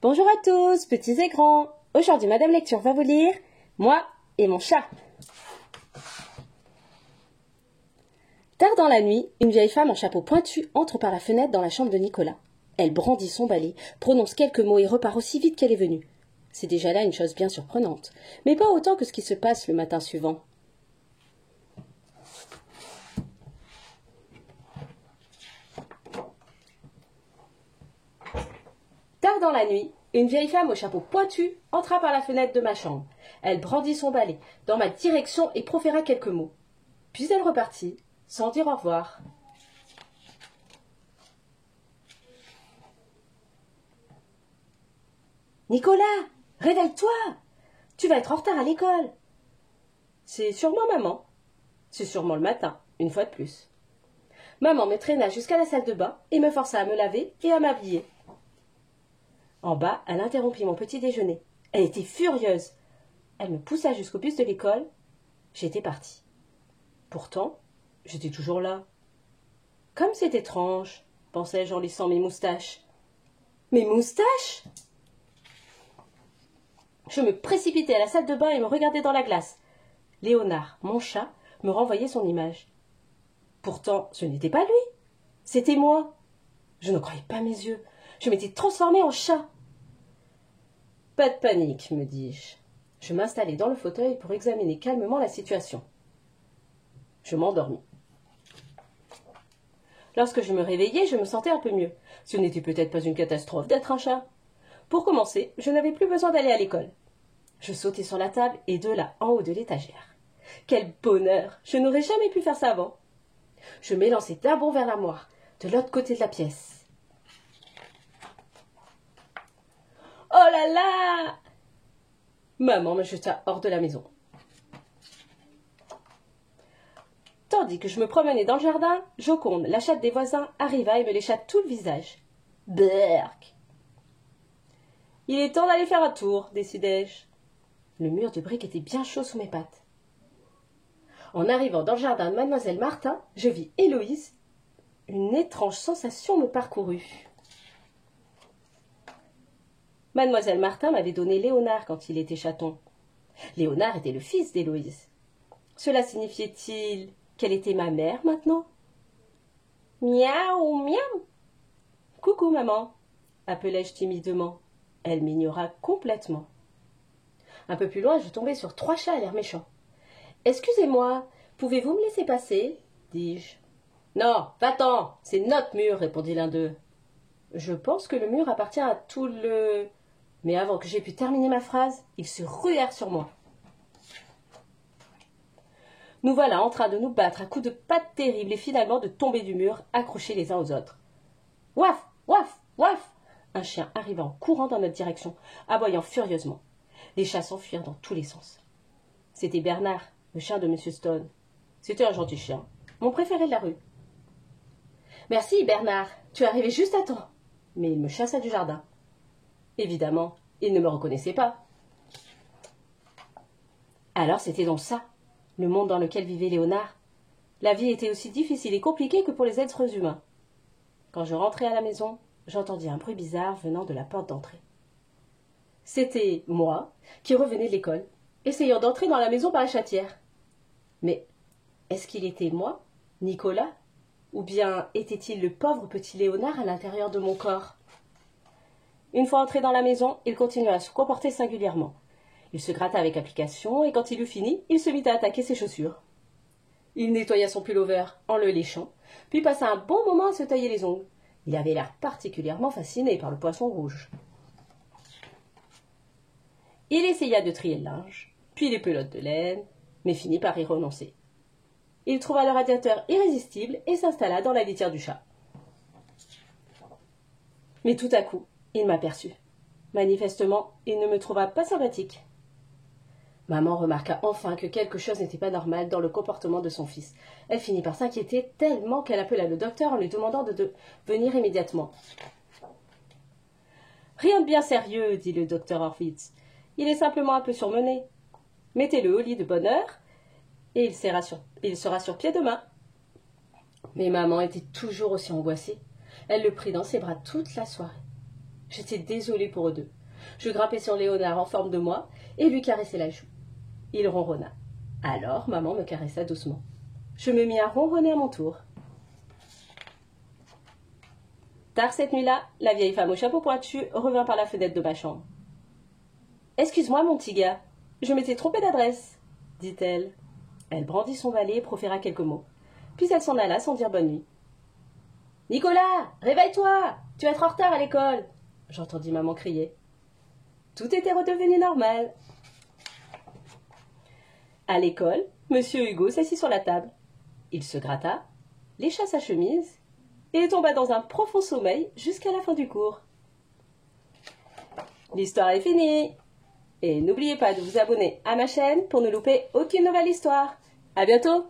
Bonjour à tous, petits et grands. Aujourd'hui, Madame Lecture va vous lire « Moi et mon chat ». Tard dans la nuit, une vieille femme en chapeau pointu entre par la fenêtre dans la chambre de Nicolas. Elle brandit son balai, prononce quelques mots et repart aussi vite qu'elle est venue. C'est déjà là une chose bien surprenante, mais pas autant que ce qui se passe le matin suivant. Tard dans la nuit, une vieille femme au chapeau pointu entra par la fenêtre de ma chambre. Elle brandit son balai dans ma direction et proféra quelques mots. Puis elle repartit, sans dire au revoir. « Nicolas, réveille-toi! Tu vas être en retard à l'école. »« C'est sûrement maman. » »« C'est sûrement le matin, une fois de plus. » Maman me traîna jusqu'à la salle de bain et me força à me laver et à m'habiller. En bas, elle interrompit mon petit déjeuner. Elle était furieuse. Elle me poussa jusqu'au bus de l'école. J'étais partie. Pourtant, j'étais toujours là. Comme c'est étrange, pensai-je en lissant mes moustaches. Mes moustaches ? Je me précipitai à la salle de bain et me regardai dans la glace. Léonard, mon chat, me renvoyait son image. Pourtant, ce n'était pas lui. C'était moi. Je ne croyais pas mes yeux. Je m'étais transformée en chat. Pas de panique, me dis-je. Je m'installai dans le fauteuil pour examiner calmement la situation. Je m'endormis. Lorsque je me réveillai, je me sentais un peu mieux. Ce n'était peut-être pas une catastrophe d'être un chat. Pour commencer, je n'avais plus besoin d'aller à l'école. Je sautai sur la table et de là en haut de l'étagère. Quel bonheur! Je n'aurais jamais pu faire ça avant. Je m'élançai d'un bond vers l'armoire, de l'autre côté de la pièce. Oh là là! Maman me jeta hors de la maison. Tandis que je me promenais dans le jardin, Joconde, la chatte des voisins, arriva et me lécha tout le visage. Berk! Il est temps d'aller faire un tour, décidai-je. Le mur de briques était bien chaud sous mes pattes. En arrivant dans le jardin de Mademoiselle Martin, je vis Héloïse. Une étrange sensation me parcourut. Mademoiselle Martin m'avait donné Léonard quand il était chaton. Léonard était le fils d'Héloïse. Cela signifiait-il qu'elle était ma mère maintenant? Miaou, miaou. Coucou, maman, appelai-je timidement. Elle m'ignora complètement. Un peu plus loin, je tombai sur 3 chats à l'air méchant. « Excusez-moi, pouvez-vous me laisser passer ?» dis-je. « Non, va-t'en, c'est notre mur, répondit l'un d'eux. Je pense que le mur appartient à tout le... Mais avant que j'aie pu terminer ma phrase, ils se ruèrent sur moi. Nous voilà en train de nous battre à coups de pattes terribles et finalement de tomber du mur, accrochés les uns aux autres. « Ouaf, ouaf, ouaf !» Un chien arriva en courant dans notre direction, aboyant furieusement. Les chats s'enfuirent dans tous les sens. C'était Bernard, le chien de M. Stone. C'était un gentil chien, mon préféré de la rue. « Merci, Bernard, tu es arrivé juste à temps. » Mais il me chassa du jardin. Évidemment, il ne me reconnaissait pas. Alors c'était donc ça, le monde dans lequel vivait Léonard. La vie était aussi difficile et compliquée que pour les êtres humains. Quand je rentrai à la maison, j'entendis un bruit bizarre venant de la porte d'entrée. C'était moi qui revenais de l'école, essayant d'entrer dans la maison par la chatière. Mais est-ce qu'il était moi, Nicolas, ou bien était-il le pauvre petit Léonard à l'intérieur de mon corps? Une fois entré dans la maison, il continua à se comporter singulièrement. Il se gratta avec application et quand il eut fini, il se mit à attaquer ses chaussures. Il nettoya son pullover en le léchant, puis passa un bon moment à se tailler les ongles. Il avait l'air particulièrement fasciné par le poisson rouge. Il essaya de trier le linge, puis les pelotes de laine, mais finit par y renoncer. Il trouva le radiateur irrésistible et s'installa dans la litière du chat. Mais tout à coup, il m'aperçut. Manifestement, il ne me trouva pas sympathique. Maman remarqua enfin que quelque chose n'était pas normal dans le comportement de son fils. Elle finit par s'inquiéter tellement qu'elle appela le docteur en lui demandant de venir immédiatement. « Rien de bien sérieux, dit le docteur Horvitz. Il est simplement un peu surmené. Mettez-le au lit de bonne heure et il sera sur pied demain. » Mais maman était toujours aussi angoissée. Elle le prit dans ses bras toute la soirée. J'étais désolée pour eux deux. Je grimpai sur Léonard en forme de moi et lui caressai la joue. Il ronronna. Alors maman me caressa doucement. Je me mis à ronronner à mon tour. Tard cette nuit-là, la vieille femme au chapeau pointu revint par la fenêtre de ma chambre. « Excuse-moi, mon petit gars, je m'étais trompée d'adresse, » dit-elle. Elle brandit son balai et proféra quelques mots. Puis elle s'en alla sans dire bonne nuit. « Nicolas, réveille-toi, tu vas être en retard à l'école !» j'entendis maman crier. Tout était redevenu normal. À l'école, monsieur Hugo s'assit sur la table. Il se gratta, lécha sa chemise et tomba dans un profond sommeil jusqu'à la fin du cours. L'histoire est finie. Et n'oubliez pas de vous abonner à ma chaîne pour ne louper aucune nouvelle histoire. À bientôt!